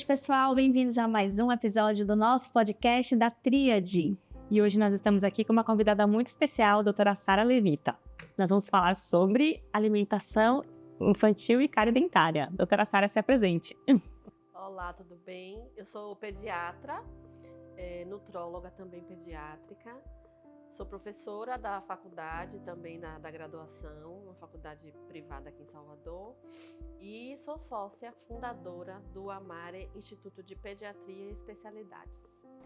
noite, pessoal. Bem-vindos a mais um episódio do nosso podcast da Tríade. E hoje nós estamos aqui com uma convidada muito especial, a doutora Sara Levita. Nós vamos falar sobre alimentação infantil e cárie dentária. Doutora Sara, se apresente. Olá, tudo bem? Eu sou pediatra, nutróloga também pediátrica. Sou professora da faculdade, também da graduação, uma faculdade privada aqui em Salvador. E sou sócia fundadora do Amare Instituto de Pediatria e Especialidades.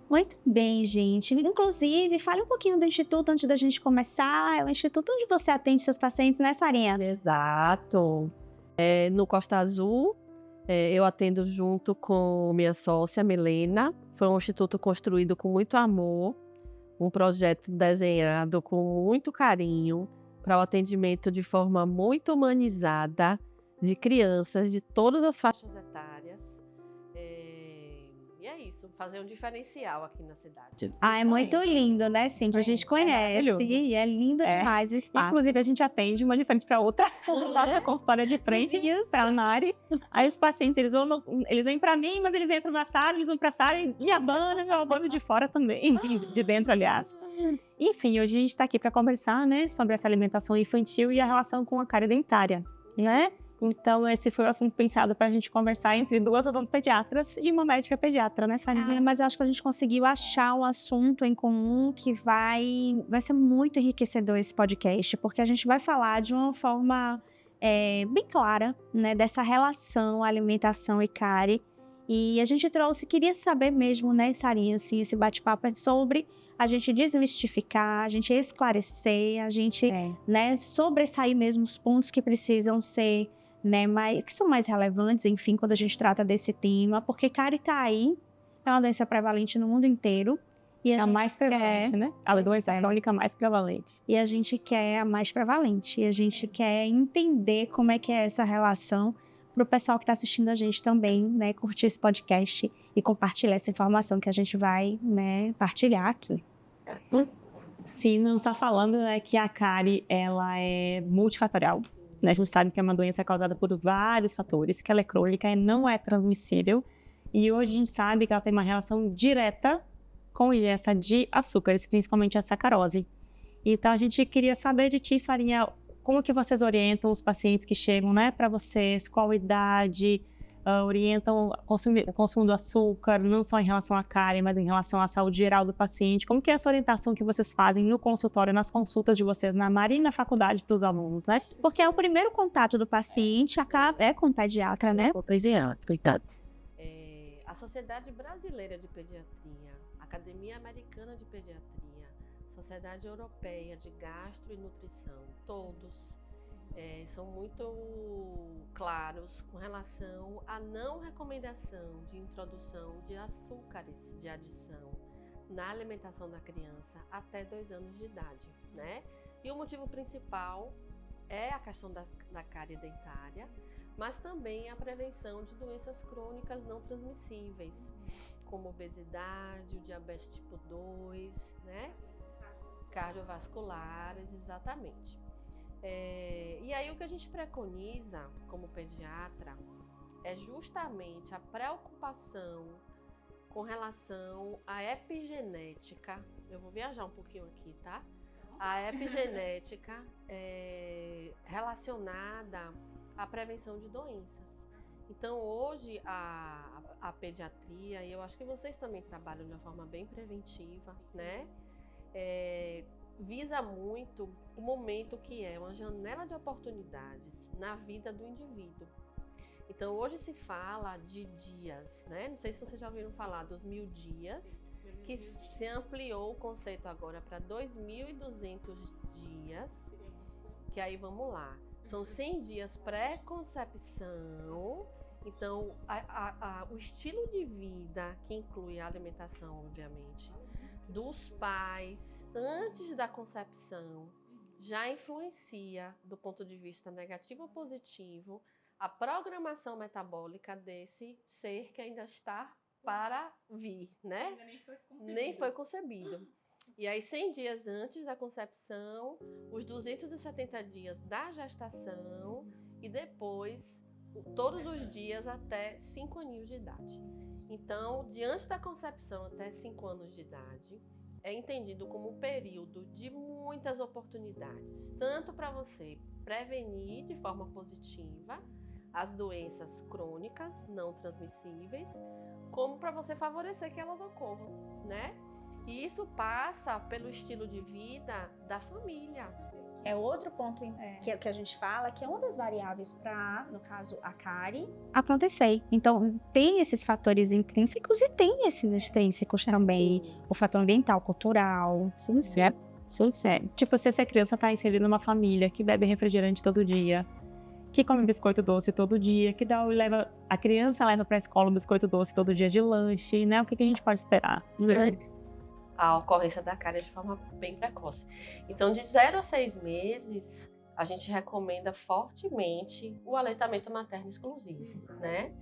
Muito bem, gente. Inclusive, fale um pouquinho do Instituto antes da gente começar. É o Instituto onde você atende seus pacientes, né, Sarinha? Exato. No Costa Azul, eu atendo junto com minha sócia, Milena. Foi um instituto construído com muito amor. Um projeto desenhado com muito carinho para o atendimento de forma muito humanizada de crianças de todas as faixas etárias. E é isso, fazer um diferencial aqui na cidade. É muito lindo, né, Cintia? A gente conhece, é lindo demais o espaço. Inclusive, a gente atende uma de frente para outra, nossa consultória de frente para a Mari. Aí os pacientes, eles vêm para mim, mas eles entram na sala, eles vão para a sala e me abanam de fora também, de dentro, aliás. Enfim, hoje a gente está aqui para conversar, né, sobre essa alimentação infantil e a relação com a cárie dentária, né? Então, esse foi o assunto pensado para a gente conversar entre duas odontopediatras e uma médica pediatra, né, Sarinha? Mas eu acho que a gente conseguiu achar um assunto em comum que vai ser muito enriquecedor esse podcast, porque a gente vai falar de uma forma bem clara, né, dessa relação alimentação e cárie. E a gente queria saber mesmo, né, Sarinha, assim, esse bate-papo é sobre a gente desmistificar, a gente esclarecer, a gente, né, sobressair mesmo os pontos que precisam ser, né, que são mais relevantes, enfim, quando a gente trata desse tema, porque cárie tá aí, é uma doença prevalente no mundo inteiro. E a mais prevalente, né? A doença crônica mais prevalente. E a gente quer a mais prevalente, e a gente quer entender como é que é essa relação para o pessoal que está assistindo a gente também, né, curtir esse podcast e compartilhar essa informação que a gente vai, né, partilhar aqui. Sim, não está falando, né, que a cárie, ela é multifatorial. A gente sabe que é uma doença causada por vários fatores, que ela é crônica e não é transmissível. E hoje a gente sabe que ela tem uma relação direta com a ingesta de açúcares, principalmente a sacarose. Então a gente queria saber de ti, Sarinha, como que vocês orientam os pacientes que chegam, né, para vocês, qual idade, orientam o consumo do açúcar, não só em relação à cárie, mas em relação à saúde geral do paciente. Como que é essa orientação que vocês fazem no consultório, nas consultas de vocês, na Mari e na faculdade para os alunos, né? Porque é o primeiro contato do paciente é com o pediatra, né? Com o pediatra, coitado. A Sociedade Brasileira de Pediatria, Academia Americana de Pediatria, Sociedade Europeia de Gastro e Nutrição, todos são muito claros com relação à não recomendação de introdução de açúcares de adição na alimentação da criança até 2 anos de idade, né? E o motivo principal é a questão da cárie dentária, mas também a prevenção de doenças crônicas não transmissíveis, como obesidade, o diabetes tipo 2, né? Cardiovasculares, exatamente. E aí o que a gente preconiza como pediatra é justamente a preocupação com relação à epigenética. Eu vou viajar um pouquinho aqui, tá? A epigenética relacionada à prevenção de doenças. Então hoje a pediatria, e eu acho que vocês também trabalham de uma forma bem preventiva, né? Visa muito o momento que é uma janela de oportunidades na vida do indivíduo. Então hoje se fala de dias, né? Não sei se vocês já ouviram falar dos 1000 dias, que se ampliou o conceito agora para 2.200 dias, que aí vamos lá, são 100 dias pré-concepção. Então o estilo de vida, que inclui a alimentação, obviamente, dos pais antes da concepção, já influencia, do ponto de vista negativo ou positivo, a programação metabólica desse ser que ainda está para vir, né? Ainda nem foi concebido. E aí 100 dias antes da concepção, os 270 dias da gestação e depois todos os dias até 5 aninhos de idade. Então, diante da concepção até 5 anos de idade, é entendido como um período de muitas oportunidades, tanto para você prevenir de forma positiva as doenças crônicas não transmissíveis, como para você favorecer que elas ocorram, né? E isso passa pelo estilo de vida da família. É outro ponto que a gente fala, que é uma das variáveis para, no caso, a cárie acontecer. Então, tem esses fatores intrínsecos e tem esses extrínsecos também. O fator ambiental, cultural, sincero. Tipo, se essa criança tá inserida numa família que bebe refrigerante todo dia, que come biscoito doce todo dia, que leva a criança leva pra escola um biscoito doce todo dia de lanche, né? O que a gente pode esperar? A ocorrência da cárie de forma bem precoce. Então, de 0 a 6 meses, a gente recomenda fortemente o aleitamento materno exclusivo, né?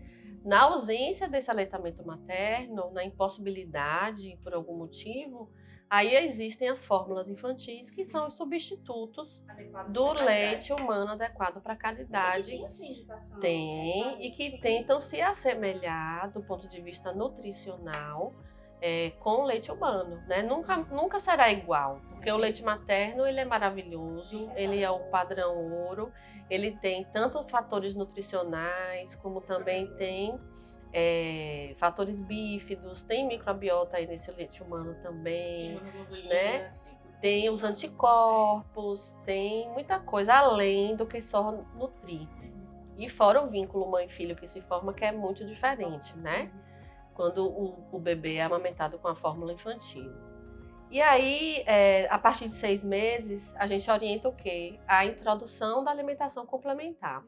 Na ausência desse aleitamento materno, na impossibilidade, por algum motivo, aí existem as fórmulas infantis, que são os substitutos do leite humano adequado para cada idade. Tem a sua indicação. Tem, e que tentam se assemelhar do ponto de vista nutricional com o leite humano, né? Nunca será igual, porque o leite materno ele é maravilhoso, ele é o padrão ouro, ele tem tanto fatores nutricionais, como também tem fatores bífidos, tem microbiota aí nesse leite humano também, né? Tem os anticorpos, tem muita coisa além do que só nutrir. E fora o vínculo mãe-filho que se forma, que é muito diferente, né? Quando o bebê é amamentado com a fórmula infantil. E aí, a partir de 6 meses, a gente orienta o quê? A introdução da alimentação complementar.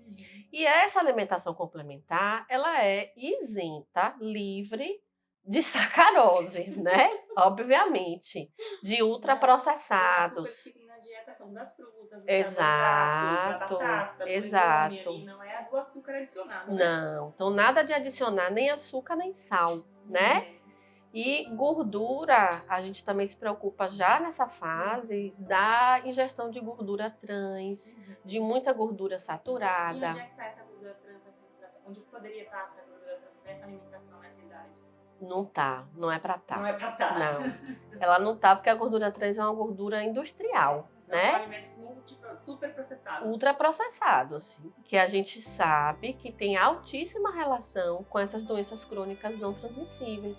E essa alimentação complementar, ela é isenta, livre de sacarose, né? Obviamente. De ultraprocessados. As açúcares que tem na dieta são das frutas, dos Exato, carboidratos, da batata, exato. do legume, não é a do açúcar adicionado, né? Não, então nada de adicionar nem açúcar nem sal, né? E gordura, a gente também se preocupa já nessa fase da ingestão de gordura trans, de muita gordura saturada. E onde é que está essa gordura trans, assim, onde poderia estar essa gordura trans nessa alimentação, nessa idade? Não tá, não é pra tá. Não é pra tá. Não, ela não tá porque a gordura trans é uma gordura industrial, né? São alimentos muito super processados. Ultraprocessados, que a gente sabe que tem altíssima relação com essas doenças crônicas não transmissíveis.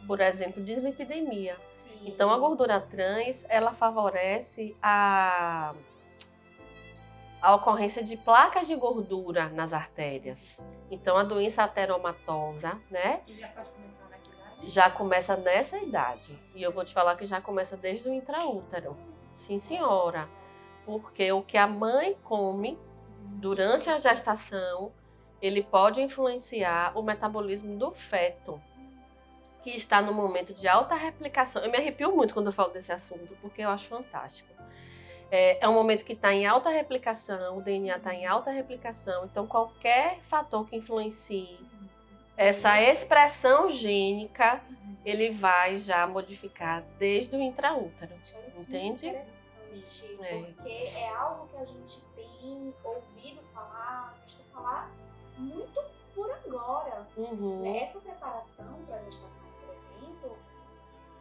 Por exemplo, dislipidemia. Sim. Então, a gordura trans, ela favorece a ocorrência de placas de gordura nas artérias. Então, a doença ateromatosa, né? E já pode começar nessa idade? Já começa nessa idade. E eu vou te falar que já começa desde o intraútero. Sim, senhora. Porque o que a mãe come durante a gestação, ele pode influenciar o metabolismo do feto, que está no momento de alta replicação. Eu me arrepio muito quando eu falo desse assunto, porque eu acho fantástico. É um momento que está em alta replicação, o DNA está em alta replicação, então qualquer fator que influencie essa expressão gênica, ele vai já modificar desde o intraútero, entende? Interessante, porque é algo que a gente tem ouvido falar, visto falar muito por agora. Essa preparação para a gestação, por exemplo,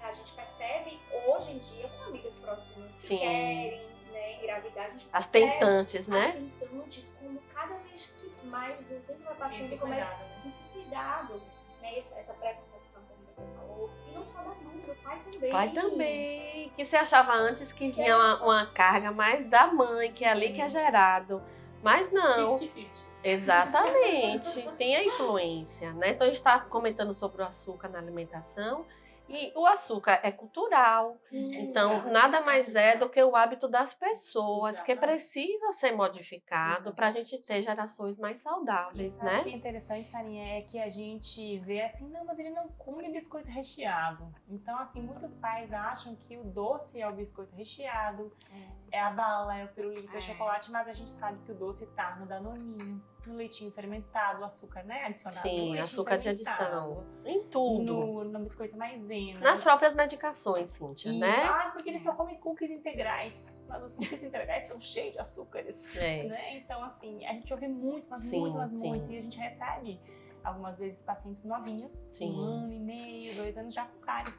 a gente percebe hoje em dia com amigas próximas que Sim. querem, né, engravidar. A gente As percebe tentantes, né? as tentantes, como cada vez que mais o tempo vai passando e começa com esse cuidado, né, essa pré-concepção, como você falou, e não só da mãe, do pai também. Pai também, que você achava antes que vinha uma carga mais da mãe, que é ali que é gerado. Mas não. 50-50. Exatamente, tem a influência, né? Então a gente está comentando sobre o açúcar na alimentação e o açúcar é cultural, então nada mais é do que o hábito das pessoas, que precisa ser modificado para a gente ter gerações mais saudáveis, né? O que é interessante, Sarinha, é que a gente vê assim, não, mas ele não come biscoito recheado. Então, assim, muitos pais acham que o doce é o biscoito recheado, é a bala, é o pirulito, é o chocolate, mas a gente sabe que o doce tá no danoninho, no leitinho fermentado, o açúcar, né, adicionado. Sim, açúcar de adição, em tudo. No biscoito maisena, Sim, nas próprias medicações, Cíntia, isso. né? Porque eles só comem cookies integrais. Mas os cookies integrais estão cheios de açúcares. Né? Então, assim, a gente ouve muito, muito. E a gente recebe, algumas vezes, pacientes novinhos, 1 ano e meio, 2 anos, já com cárie.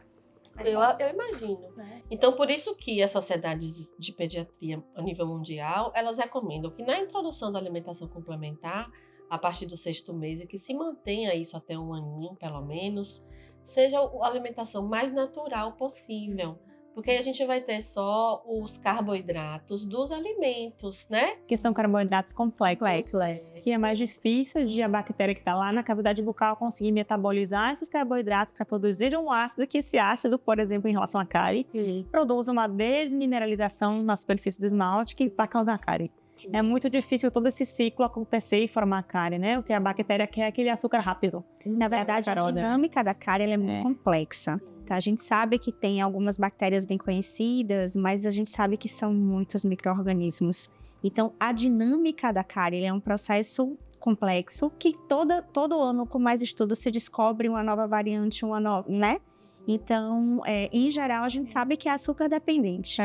Eu imagino. Né? Então, por isso que as sociedades de pediatria a nível mundial, elas recomendam que na introdução da alimentação complementar, a partir do 6º mês, e que se mantenha isso até 1 aninho, pelo menos, seja a alimentação mais natural possível. Porque aí a gente vai ter só os carboidratos dos alimentos, né? Que são carboidratos complexos. Que é mais difícil de a bactéria que está lá na cavidade bucal conseguir metabolizar esses carboidratos para produzir um ácido, que esse ácido, por exemplo, em relação à cárie, produz uma desmineralização na superfície do esmalte que vai causar cárie. É muito difícil todo esse ciclo acontecer e formar cárie, né? O que a bactéria quer é aquele açúcar rápido. Na verdade, a dinâmica da cárie ela é muito complexa. Tá? A gente sabe que tem algumas bactérias bem conhecidas, mas a gente sabe que são muitos micro-organismos. Então, a dinâmica da cárie é um processo complexo que todo ano, com mais estudos, se descobre uma nova variante, né? Então, em geral, a gente sabe que é açúcar dependente.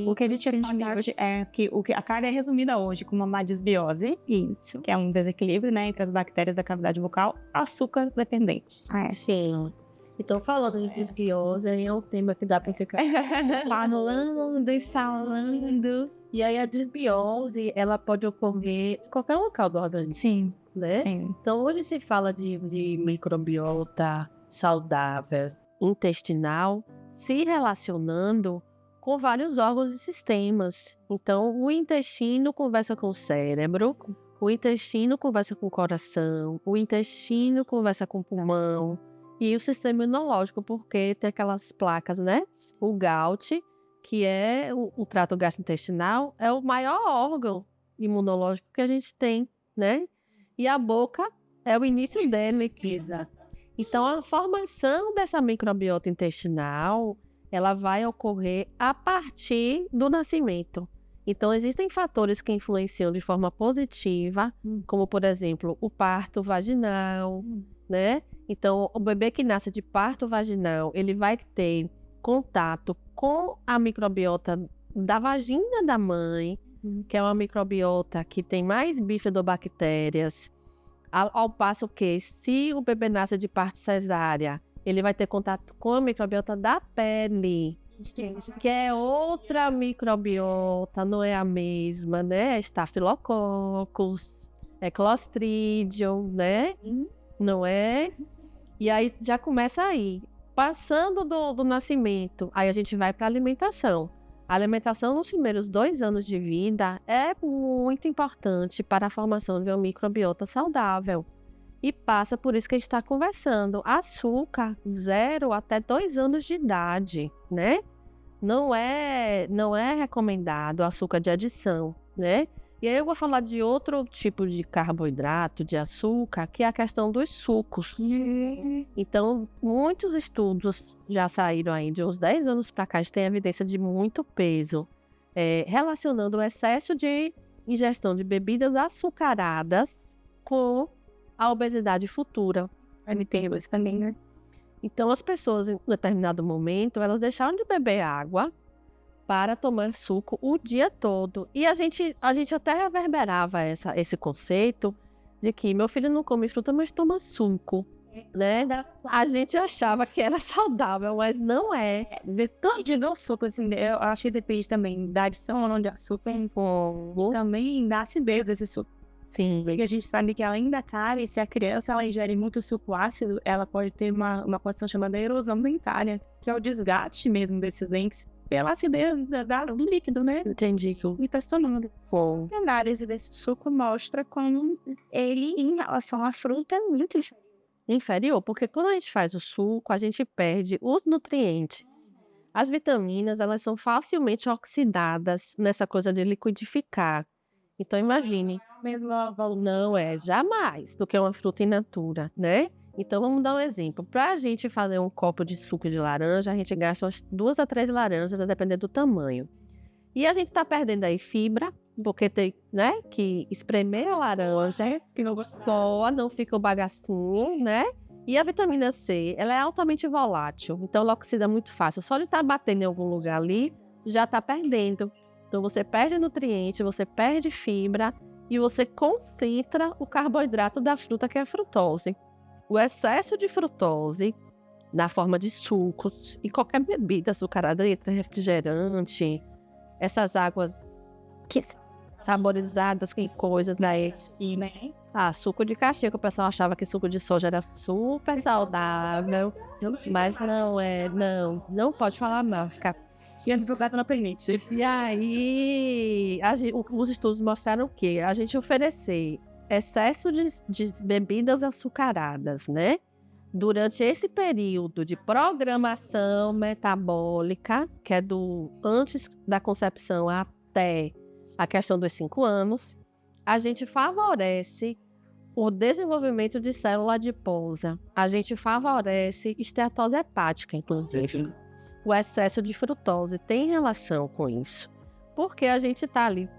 O que a gente sabe hoje é que a cárie é resumida hoje como uma disbiose, isso, que é um desequilíbrio, né, entre as bactérias da cavidade bucal, açúcar dependente. Sim. Então, falando de disbiose, é um tema que dá para ficar falando e falando. E aí a disbiose, ela pode ocorrer em qualquer local do organismo. Sim. Né? Sim. Então, hoje se fala de microbiota saudável intestinal se relacionando com vários órgãos e sistemas. Então, o intestino conversa com o cérebro, o intestino conversa com o coração, o intestino conversa com o pulmão e o sistema imunológico, porque tem aquelas placas, né? O GALT, que é o trato gastrointestinal, é o maior órgão imunológico que a gente tem, né? E a boca é o início dele. Então, a formação dessa microbiota intestinal, ela vai ocorrer a partir do nascimento. Então, existem fatores que influenciam de forma positiva, como, por exemplo, o parto vaginal, né? Então, o bebê que nasce de parto vaginal, ele vai ter contato com a microbiota da vagina da mãe, que é uma microbiota que tem mais bifidobactérias, ao passo que, se o bebê nasce de parto cesárea, ele vai ter contato com a microbiota da pele, que é outra microbiota, não é a mesma, né? Staphylococcus, Clostridium, né? Não é? E aí já começa aí. Passando do nascimento, aí a gente vai para a alimentação. A alimentação nos primeiros 2 anos de vida é muito importante para a formação de uma microbiota saudável. E passa por isso que a gente está conversando. Açúcar, 0 até 2 anos de idade, né? Não é recomendado açúcar de adição, né? E aí eu vou falar de outro tipo de carboidrato, de açúcar, que é a questão dos sucos. Então, muitos estudos já saíram aí de uns 10 anos para cá, a gente tem evidência de muito peso, relacionando o excesso de ingestão de bebidas açucaradas com a obesidade futura. Isso também, né? Então, as pessoas, em determinado momento, elas deixaram de beber água para tomar suco o dia todo. E a gente até reverberava esse conceito de que meu filho não come fruta, mas toma suco, né? A gente achava que era saudável, mas não é. Depende do suco, assim, eu acho que depende também da adição ou não de açúcar. E também da acidez desse suco. Sim. Porque a gente sabe que além da cárie, se a criança ela ingere muito suco ácido, ela pode ter uma condição chamada erosão dentária, que é o desgaste mesmo desses dentes pela acidez do líquido, né? Entendi que o está se tornando. A análise desse suco mostra como ele, em relação à fruta, é muito inferior, porque quando a gente faz o suco, a gente perde os nutrientes. As vitaminas, elas são facilmente oxidadas nessa coisa de liquidificar. Então, imagine. Não é jamais do que uma fruta in natura, né? Então, vamos dar um exemplo. Para a gente fazer um copo de suco de laranja, a gente gasta umas 2 a 3 laranjas, a depender do tamanho. E a gente tá perdendo aí fibra, porque tem, né, que espremer a laranja, não fica o bagacinho, né? E a vitamina C, ela é altamente volátil, então ela oxida muito fácil. Só de estar batendo em algum lugar ali, já está perdendo. Então você perde nutriente, você perde fibra e você concentra o carboidrato da fruta, que é a frutose. O excesso de frutose, na forma de sucos e qualquer bebida açucarada, refrigerante, essas águas saborizadas com coisas daí, né? Suco de caixinha, que o pessoal achava que suco de soja era super saudável, mas não pode falar mal, fica... E a advogada não permite. E aí, os estudos mostraram que a gente oferecer excesso de bebidas açucaradas, né? Durante esse período de programação metabólica, que é do antes da concepção até a questão dos 5 anos, a gente favorece o desenvolvimento de célula adiposa. A gente favorece esteatose hepática, inclusive. O excesso de frutose tem relação com isso. Porque a gente está ali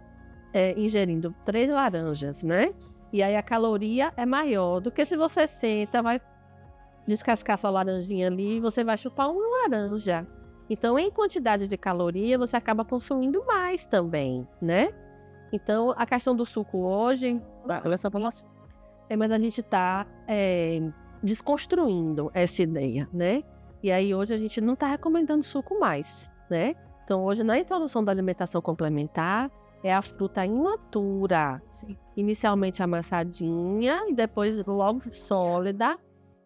ingerindo 3 laranjas, né? E aí a caloria é maior do que se você senta, vai descascar sua laranjinha ali e você vai chupar uma laranja. Então, em quantidade de caloria, você acaba consumindo mais também, né? Então, a questão do suco hoje... mas a gente está desconstruindo essa ideia, né? E aí, hoje, a gente não está recomendando suco mais, né? Então, hoje, na introdução da alimentação complementar, é a fruta in natura. Sim. Inicialmente amassadinha, e depois logo sólida,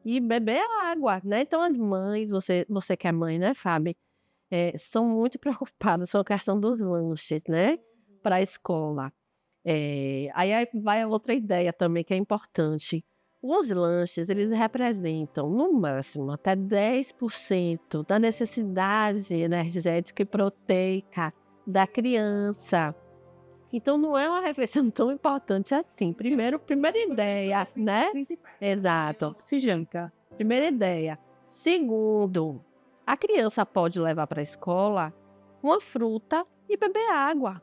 e beber água, né? Então, as mães, você que é mãe, né, Fábio? São muito preocupadas com a questão dos lanches, né? Para a escola. Aí vai outra ideia também que é importante. Os lanches, eles representam, no máximo, até 10% da necessidade energética e proteica da criança. Então, não é uma refeição tão importante assim. Primeira ideia, né? Exato. Primeira ideia. Segundo, a criança pode levar para a escola uma fruta e beber água.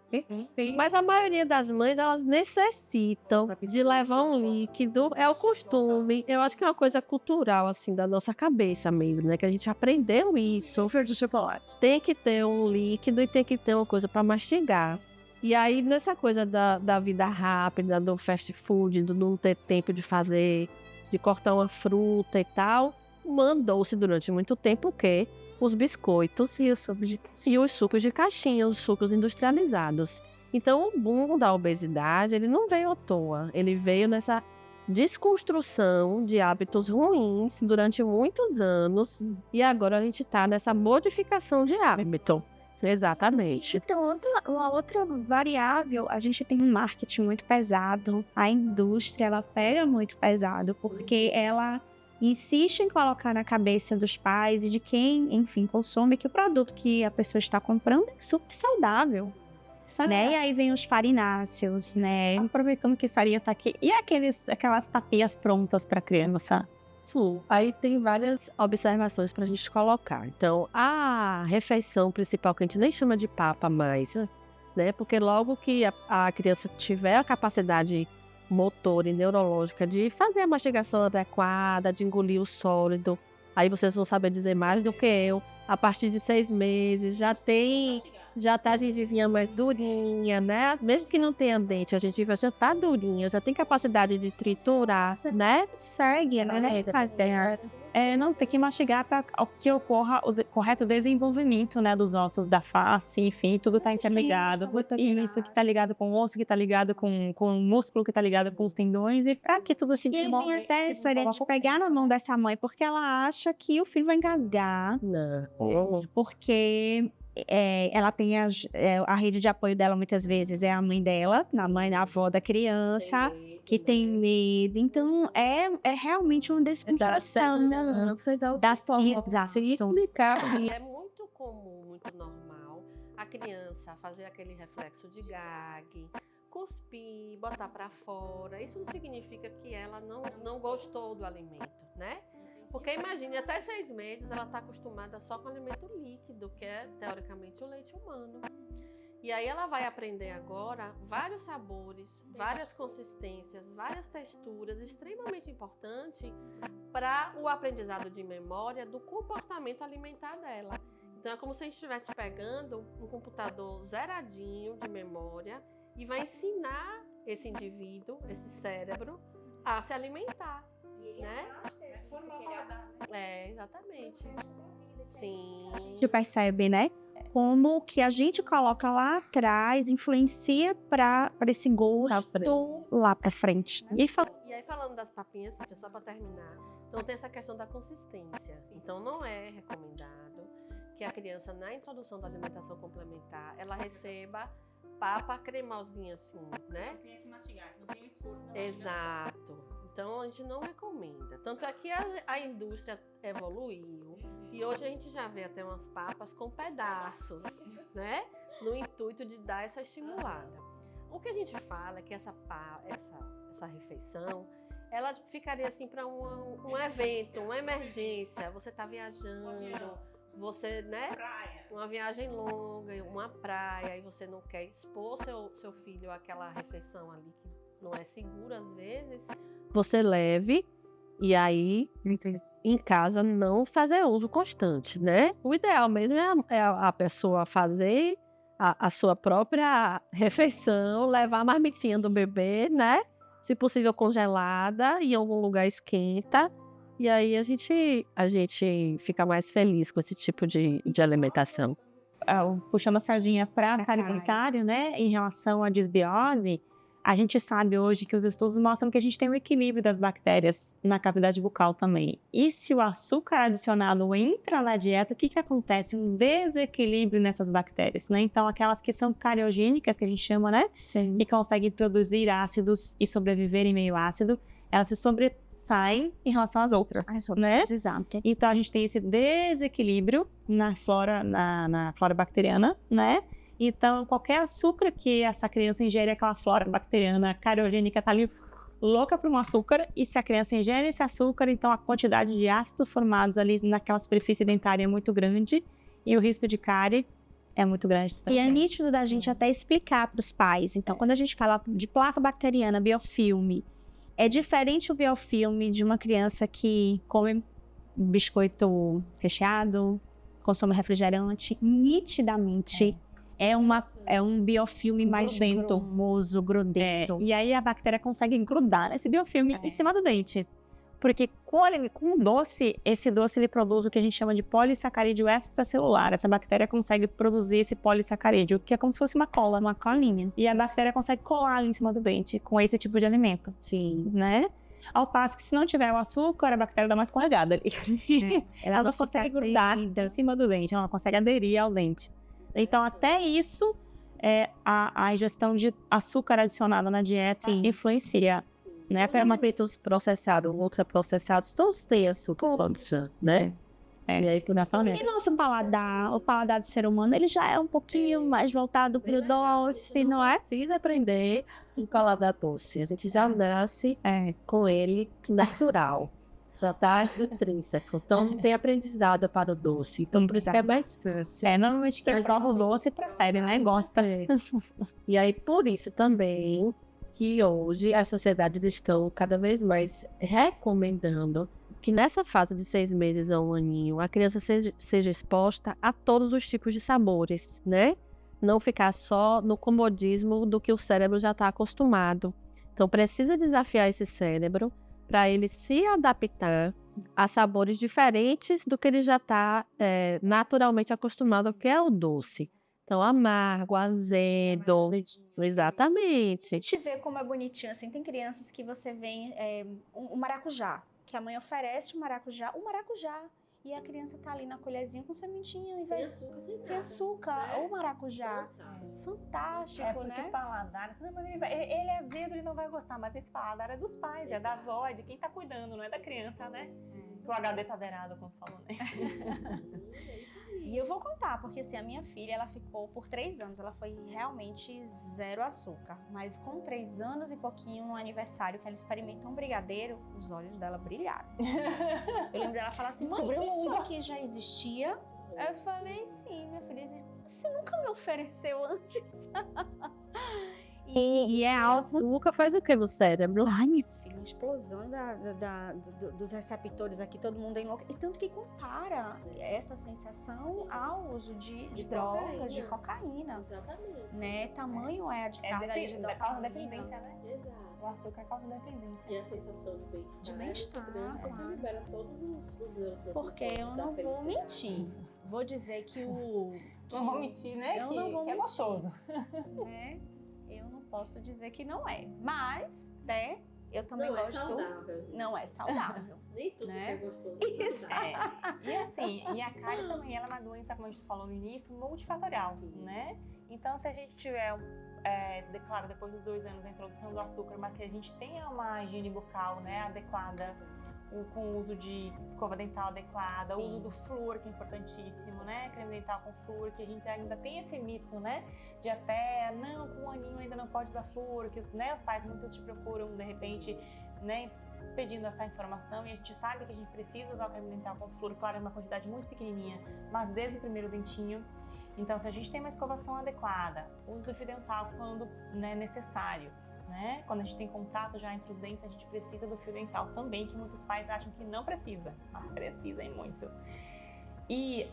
Mas a maioria das mães, elas necessitam de levar um líquido. É o costume. Eu acho que é uma coisa cultural, assim, da nossa cabeça mesmo, né? Que a gente aprendeu isso. De chocolate. Tem que ter um líquido e tem que ter uma coisa para mastigar. E aí, nessa coisa da vida rápida, do fast food, do não ter tempo de fazer, de cortar uma fruta e tal, mandou-se durante muito tempo o quê? Os biscoitos e os sucos de caixinha, os sucos industrializados. Então, o boom da obesidade, ele não veio à toa. Ele veio nessa desconstrução de hábitos ruins durante muitos anos. E agora a gente está nessa modificação de hábito. Exatamente. Então, uma outra variável, a gente tem um marketing muito pesado. A indústria, ela pega muito pesado, porque ela insiste em colocar na cabeça dos pais e de quem, enfim, consome, que o produto que a pessoa está comprando é super saudável. Né? E aí vem os farináceos, né? Aproveitando que Sarinha tá aqui. E aquelas papinhas prontas para criança? Sim, aí tem várias observações para a gente colocar. Então, a refeição principal, que a gente nem chama de papa mais, né? Porque logo que a criança tiver a capacidade motora e neurológica de fazer a mastigação adequada, de engolir o sólido, aí vocês vão saber dizer mais do que eu. A partir de 6 meses já tá a gengivinha mais durinha, né? Mesmo que não tenha dente, a gengiva já tá durinha, já tem capacidade de triturar, né? Segue, né? Faz Não, tem que mastigar para que ocorra o correto desenvolvimento, né, dos ossos da face, enfim, tudo tá interligado. Isso que tá ligado com o osso, que tá ligado com o músculo, que tá ligado com os tendões, e para que tudo se desenvolva. E até seria de pegar na mão dessa mãe, porque ela acha que o filho vai engasgar. Não. Porque ela tem a rede de apoio dela, muitas vezes, é a mãe dela, a avó da criança, que tem medo. Então, é realmente uma desconstrução das formas. Se explicar, é muito comum, muito normal, a criança fazer aquele reflexo de gag, cuspir, botar para fora. Isso não significa que ela não gostou do alimento, né? Porque imagine, até 6 meses ela está acostumada só com alimento líquido, que é teoricamente o leite humano. E aí ela vai aprender agora vários sabores, várias consistências, várias texturas, extremamente importante para o aprendizado de memória do comportamento alimentar dela. Então é como se a gente estivesse pegando um computador zeradinho de memória e vai ensinar esse indivíduo, esse cérebro, a se alimentar. Né? Exatamente. Sim. A gente percebe, né? Como que a gente coloca lá atrás influencia para esse gosto lá para frente. E aí, falando das papinhas, só para terminar, então tem essa questão da consistência. Então não é recomendado que a criança, na introdução da alimentação complementar, ela receba papa cremosinha assim, né? Não tem que mastigar, não tem o esforço da mastigação. Exato. Então a gente não recomenda. Tanto é que a indústria evoluiu e hoje a gente já vê até umas papas com pedaços, né? No intuito de dar essa estimulada. O que a gente fala é que essa refeição, ela ficaria assim para um evento, uma emergência. Você está viajando, você, né? Uma viagem longa, uma praia, e você não quer expor seu filho àquela refeição ali que não é segura às vezes. Você leve e aí em casa não fazer uso constante, né? O ideal mesmo é a pessoa fazer a sua própria refeição, levar a marmitinha do bebê, né? Se possível congelada, em algum lugar esquenta. E aí a gente fica mais feliz com esse tipo de alimentação. Puxando a sardinha para a Kari Bonicário, né? Em relação à desbiose, a gente sabe hoje que os estudos mostram que a gente tem um equilíbrio das bactérias na cavidade bucal também. E se o açúcar adicionado entra na dieta, o que acontece? Um desequilíbrio nessas bactérias, né? Então, aquelas que são cariogênicas, que a gente chama, né? Sim. E conseguem produzir ácidos e sobreviver em meio ácido, elas se sobressaem em relação às outras, né? Exato. Então, a gente tem esse desequilíbrio na flora bacteriana, né? Então, qualquer açúcar que essa criança ingere, aquela flora bacteriana cariogênica está ali louca por um açúcar, e se a criança ingere esse açúcar, então a quantidade de ácidos formados ali naquela superfície dentária é muito grande e o risco de cárie é muito grande. E é nítido da gente até explicar para os pais. Então, quando a gente fala de placa bacteriana, biofilme, é diferente o biofilme de uma criança que come biscoito recheado, consome refrigerante, nitidamente. É um biofilme mais grumoso, grudento. E aí a bactéria consegue grudar nesse biofilme em cima do dente. Porque com o doce, esse doce ele produz o que a gente chama de polissacarídeo extracelular. Essa bactéria consegue produzir esse polissacarídeo, que é como se fosse uma cola. Uma colinha. E a bactéria consegue colar ali em cima do dente com esse tipo de alimento. Sim. Né? Ao passo que se não tiver o açúcar, a bactéria dá uma escorregada ali. Ela não consegue grudar em cima do dente, ela não consegue aderir ao dente. Então, até isso, a ingestão de açúcar adicionado na dieta influencia. Né? Os alimentos processados, ultraprocessados, todos têm açúcar, né? E aí, e nosso paladar, o paladar do ser humano, ele já é um pouquinho mais voltado para o doce, não é? Precisa aprender o paladar doce. A gente já nasce com ele natural. Já está intrínseco. Então, não tem aprendizado para o doce. Então, por isso que é mais fácil. Normalmente quem prova o doce prefere, né? Gosta. E aí, por isso também, que hoje as sociedades estão cada vez mais recomendando que nessa fase de 6 meses a 1 aninho, a criança seja exposta a todos os tipos de sabores, né? Não ficar só no comodismo do que o cérebro já está acostumado. Então, precisa desafiar esse cérebro para ele se adaptar a sabores diferentes do que ele já está naturalmente acostumado, que é o doce. Então, amargo, azedo, exatamente. A gente vê como é bonitinho, assim, tem crianças que você vê um maracujá, que a mãe oferece o maracujá, e a criança tá ali na colherzinha com sementinha. Sem açúcar, ou maracujá. Fantástico, porque né? O paladar, ele é azedo, ele não vai gostar, mas esse paladar é dos pais, é da avó, é de quem tá cuidando, não é da criança, né? O HD tá zerado, como falou, né? E eu vou contar, porque assim, a minha filha, ela ficou por 3 anos, ela foi realmente zero açúcar. Mas com 3 anos e pouquinho, no aniversário que ela experimentou um brigadeiro, os olhos dela brilharam. Eu lembro dela falar assim, mãe, isso aqui já existia? Eu falei, sim, minha filha, você nunca me ofereceu antes. E é alto. Nunca faz o que no cérebro? Ai, minha filha, uma explosão dos receptores aqui, todo mundo é louco. E tanto que compara essa sensação ao uso de drogas, de cocaína. Exatamente. Né? Tamanho é a descarga de dopamina. Causa dependência, né? Exato. O açúcar causa dependência. E a sensação de bem-estar. De bem-estar, é muito grande, porque claro. libera todos os neurotransmissores. Porque eu da não vou felicidade. mentir. Vou dizer que o... Não vou mentir, né? Eu não vou que é mentir. gostoso. Né? Eu não posso dizer que não é. Mas, né? Eu também Não gosto... é saudável, gente. Não é saudável. Nem tudo né? que é gostoso é saudável. E assim, e a cárie também, ela é uma doença, como a gente falou no início, multifatorial, né? Então, se a gente tiver, claro, depois dos 2 anos, a introdução do açúcar, mas que a gente tenha uma higiene bucal, né, adequada, com o uso de escova dental adequada, o Sim. uso do flúor, que é importantíssimo, né? Creme dental com flúor, que a gente ainda tem esse mito, né? De até, não, com 1 aninho ainda não pode usar flúor, que né, os pais muitos te procuram, de repente, né, pedindo essa informação, e a gente sabe que a gente precisa usar o creme dental com flúor, claro, é uma quantidade muito pequenininha, mas desde o primeiro dentinho. Então, se a gente tem uma escovação adequada, uso do fio dental quando necessário, né? Quando a gente tem contato já entre os dentes, a gente precisa do fio dental também, que muitos pais acham que não precisa, mas precisa e muito. E,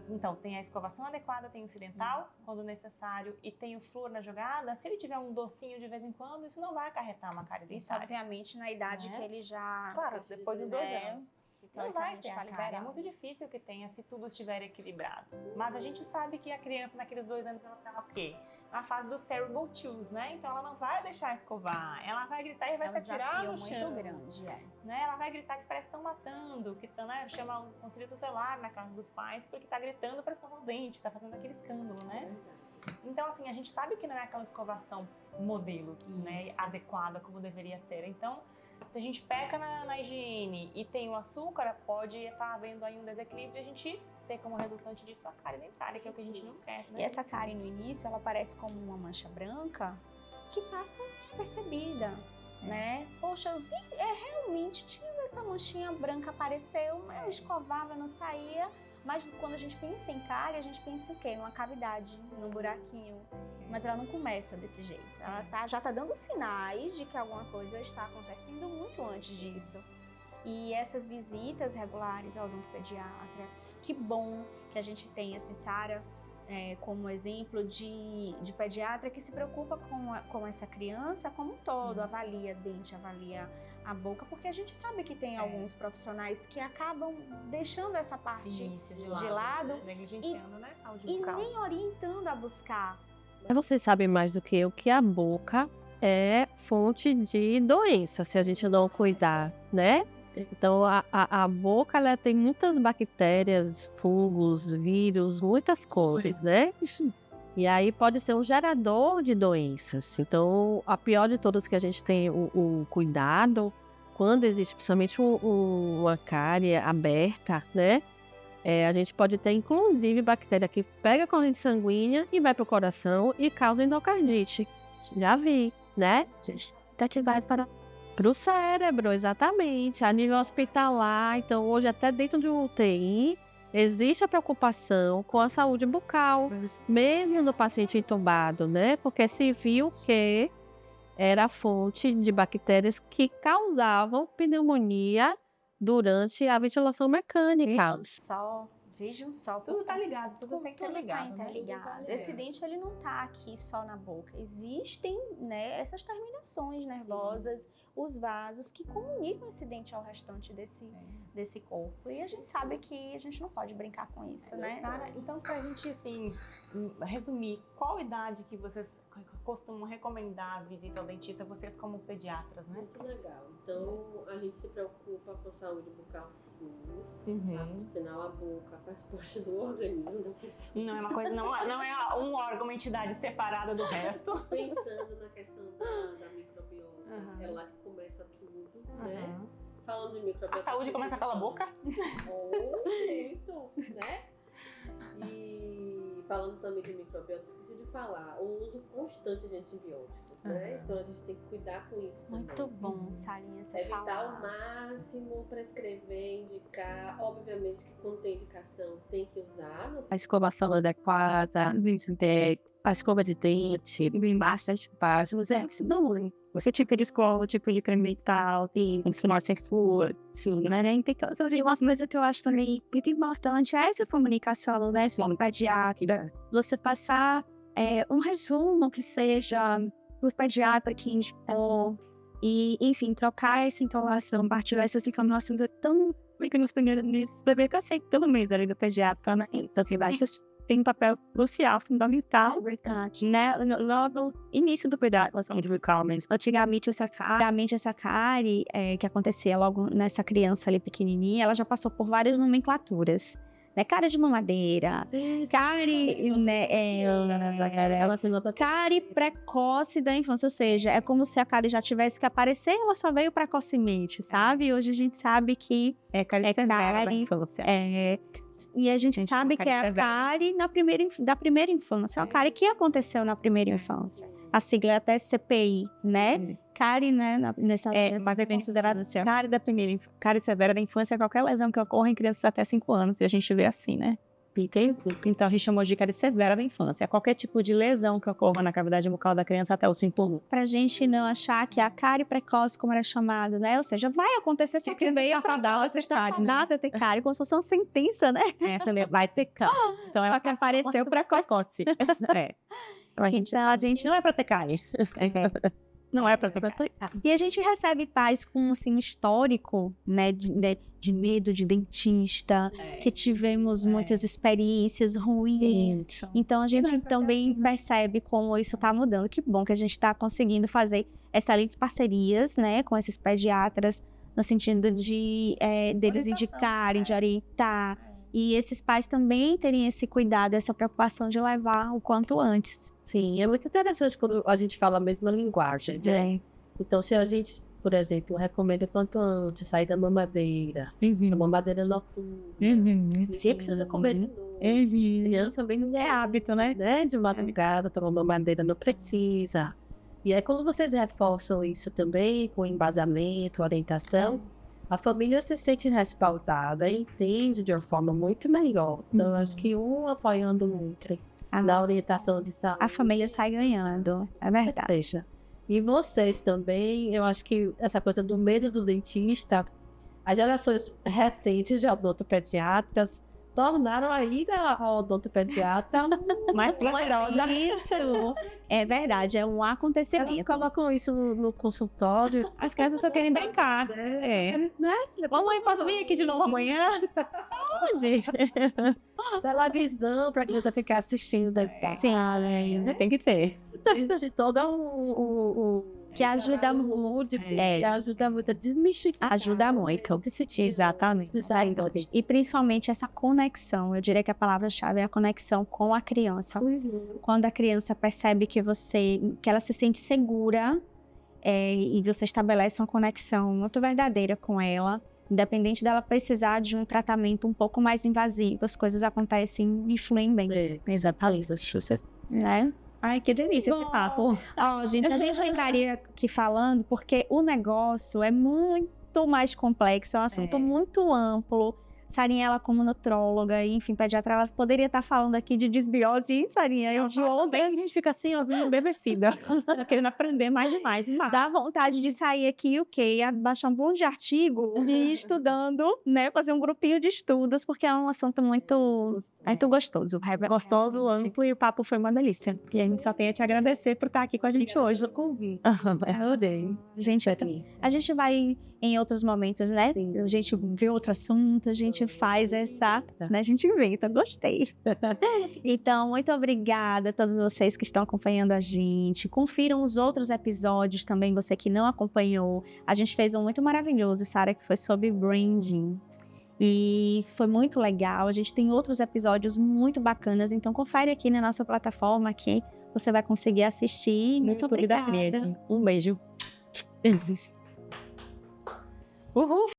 então, tem a escovação adequada, tem o fio dental quando necessário e tem o flúor na jogada. Se ele tiver um docinho de vez em quando, isso não vai acarretar uma cárie Isso, dentária. obviamente, na idade Né? que ele já... Claro, depois dos 2 anos. Não vai ter tá a cárie, é muito difícil que tenha se tudo estiver equilibrado. Mas a gente sabe que a criança naqueles 2 anos ela tá o quê? Na fase dos terrible twos, né? Então ela não vai deixar escovar, ela vai gritar e vai se atirar no chão. muito grande, Né? Ela vai gritar que parece que estão matando, que né? Chama o conselho tutelar na casa dos pais porque tá gritando para escovar o dente, tá fazendo aquele escândalo, né? Então, assim, a gente sabe que não é aquela escovação modelo, né, adequada como deveria ser. Então, se a gente peca na higiene e tem o açúcar, pode estar havendo aí um desequilíbrio e a gente ter como resultante disso a cárie dentária, que é o que a gente não quer, né? E essa cárie no início, ela aparece como uma mancha branca que passa despercebida, né? Poxa, eu vi, realmente tinha essa manchinha branca, apareceu, eu escovava, não saía. Mas quando a gente pensa em cárie, a gente pensa em quê? Numa cavidade, num buraquinho. Mas ela não começa desse jeito. Ela já tá dando sinais de que alguma coisa está acontecendo muito antes disso. E essas visitas regulares ao odontopediatra, que bom que a gente tem, assim, Sara, como exemplo de pediatra que se preocupa com essa criança como um todo, avalia dente, avalia a boca, porque a gente sabe que tem alguns profissionais que acabam deixando essa parte de lado negligenciando, né, saúde e bucal. nem orientando a buscar. Mas vocês sabem mais do que eu que a boca é fonte de doença, se a gente não cuidar, né? Então, a boca, ela tem muitas bactérias, fungos, vírus, muitas coisas, né? E aí pode ser um gerador de doenças. Então, a pior de todas que a gente tem o cuidado, quando existe principalmente uma cárie aberta, né? A gente pode ter, inclusive, bactéria que pega a corrente sanguínea e vai para o coração e causa endocardite. Já vi, né? Que vai para o cérebro, exatamente. A nível hospitalar, então hoje até dentro de um UTI, existe a preocupação com a saúde bucal, mesmo no paciente entubado, né? Porque se viu que era a fonte de bactérias que causavam pneumonia durante a ventilação mecânica. Vejam só. Tudo tá ligado, tudo tem que estar ligado. Tudo tá interligado. Esse dente, ele não tá aqui só na boca. Existem, né, essas terminações nervosas, os vasos que comunicam esse dente ao restante desse corpo. E a gente sabe que a gente não pode brincar com isso, né? Sara, então pra gente, assim, resumir, qual idade que vocês costumam recomendar a visita ao dentista, vocês como pediatras, né? Muito legal. Então, a gente se preocupa com a saúde bucal, sim. Afinal, a boca faz parte do organismo da pessoa. Não é uma coisa, não é um órgão, uma entidade separada do resto. Pensando na questão da microbiota, é lá que começa tudo, né? Falando de microbiota... A saúde começa pela boca? Muito, né? E falando também de microbiota, esqueci de falar, o uso constante de antibióticos, né? Então a gente tem que cuidar com isso também. Muito bom, Sarinha, você Evitar falar. ao máximo, prescrever, indicar. Obviamente que quando tem indicação tem que usar. A escovação adequada, a escova de dente, bastante fácil. Você tipo de escova, tipo de creme dental, tem informação for, né? Então, Uma coisa que eu acho também muito importante é essa comunicação, né, com o pediatra. Você passar um resumo que seja pro pediatra que indicou e, enfim, trocar essa informação, partilhar essas informações tão pequenos primeiros meses, bebê que eu sei todo mês ali do pediatra, né? Então, tem um papel crucial, fundamental, né? No início do cuidado com a saúde bucal mesmo. Antigamente, essa cárie que acontecia logo nessa criança ali pequenininha, ela já passou por várias nomenclaturas. Né? Cárie de mamadeira, cárie, né, cárie precoce da infância, ou seja, é como se a cárie já tivesse que aparecer, ela só veio precocemente, sabe? Hoje a gente sabe que cárie severa da infância. E a gente sabe que é a cárie da primeira infância, é uma cárie que aconteceu na primeira infância. A sigla é até CPI, né? Cárie, né? Mas é considerada cárie severa da infância, qualquer lesão que ocorra em crianças até 5 anos, e a gente vê assim, né? Então a gente chamou de cárie severa da infância. Qualquer tipo de lesão que ocorra na cavidade bucal da criança até os 5 anos. Pra gente não achar que a cárie precoce, como era chamado, né? Ou seja, vai acontecer só que veio a dar essa estágio. Nada ter cárie, como se fosse uma sentença, né? Também vai ter cárie. Então só que apareceu precoce. Então a gente não é pra ter cárie. Não é pra ter cárie. E a gente recebe pais com assim, um histórico, né, de medo de dentista, que tivemos muitas experiências ruins. Então a gente também percebe como isso está mudando. Que bom que a gente está conseguindo fazer excelentes parcerias, né, com esses pediatras, no sentido de deles indicarem, de orientar. E esses pais também terem esse cuidado, essa preocupação de levar o quanto antes. Sim, é muito interessante quando a gente fala a mesma linguagem, né? Então, se a gente, por exemplo, recomenda quanto antes sair da mamadeira, a mamadeira noturna, sempre precisa comer de novo. Criança também não é hábito, né? De madrugada, tomar mamadeira não precisa. E aí, quando vocês reforçam isso também, com embasamento, orientação, a família se sente respaldada e entende de uma forma muito melhor. Então, acho que um apoiando o outro na orientação de saúde. A família sai ganhando, é verdade. E vocês também, eu acho que essa coisa do medo do dentista, as gerações recentes de odontopediatras tornaram a ida ao odontopediatra mais prazerosa. Isso, é verdade, é um acontecimento. Elas colocam isso no consultório. As crianças só querem brincar. Né? Mamãe, posso vir aqui de novo amanhã? Onde? Televisão, pra criança ficar assistindo. Sim, tem que ter. De todo que ajuda muito, que ajuda muito a desmistificar. Ajuda muito. Exatamente. E principalmente essa conexão, eu diria que a palavra-chave é a conexão com a criança. Quando a criança percebe que ela se sente segura e você estabelece uma conexão muito verdadeira com ela, independente dela precisar de um tratamento um pouco mais invasivo, as coisas acontecem e fluem bem. Exatamente. Né? Ai, que delícia esse papo. Gente, a gente ficaria aqui falando porque o negócio é muito mais complexo, é um assunto muito amplo. Sarinha, ela como nutróloga, enfim, pediatra, ela poderia estar falando aqui de desbiose, hein, Sarinha? Eu de ontem, a gente fica assim, ouvindo embevecida, querendo aprender mais e mais. Dá vontade de sair aqui, baixar um monte de artigo e ir estudando, né, fazer um grupinho de estudos, porque é um assunto muito gostoso. Gostoso, amplo, e o papo foi uma delícia. E a gente só tem a te agradecer por estar aqui com a gente hoje. Eu convido. Eu odeio. A gente vai em outros momentos, né? A gente vê outro assunto, a gente faz né? A gente inventa, gostei. Então, muito obrigada a todos vocês que estão acompanhando a gente. Confiram os outros episódios também, você que não acompanhou. A gente fez um muito maravilhoso, Sara, que foi sobre branding. E foi muito legal. A gente tem outros episódios muito bacanas. Então, confere aqui na nossa plataforma que você vai conseguir assistir. Muito obrigada. Um beijo. Uhul.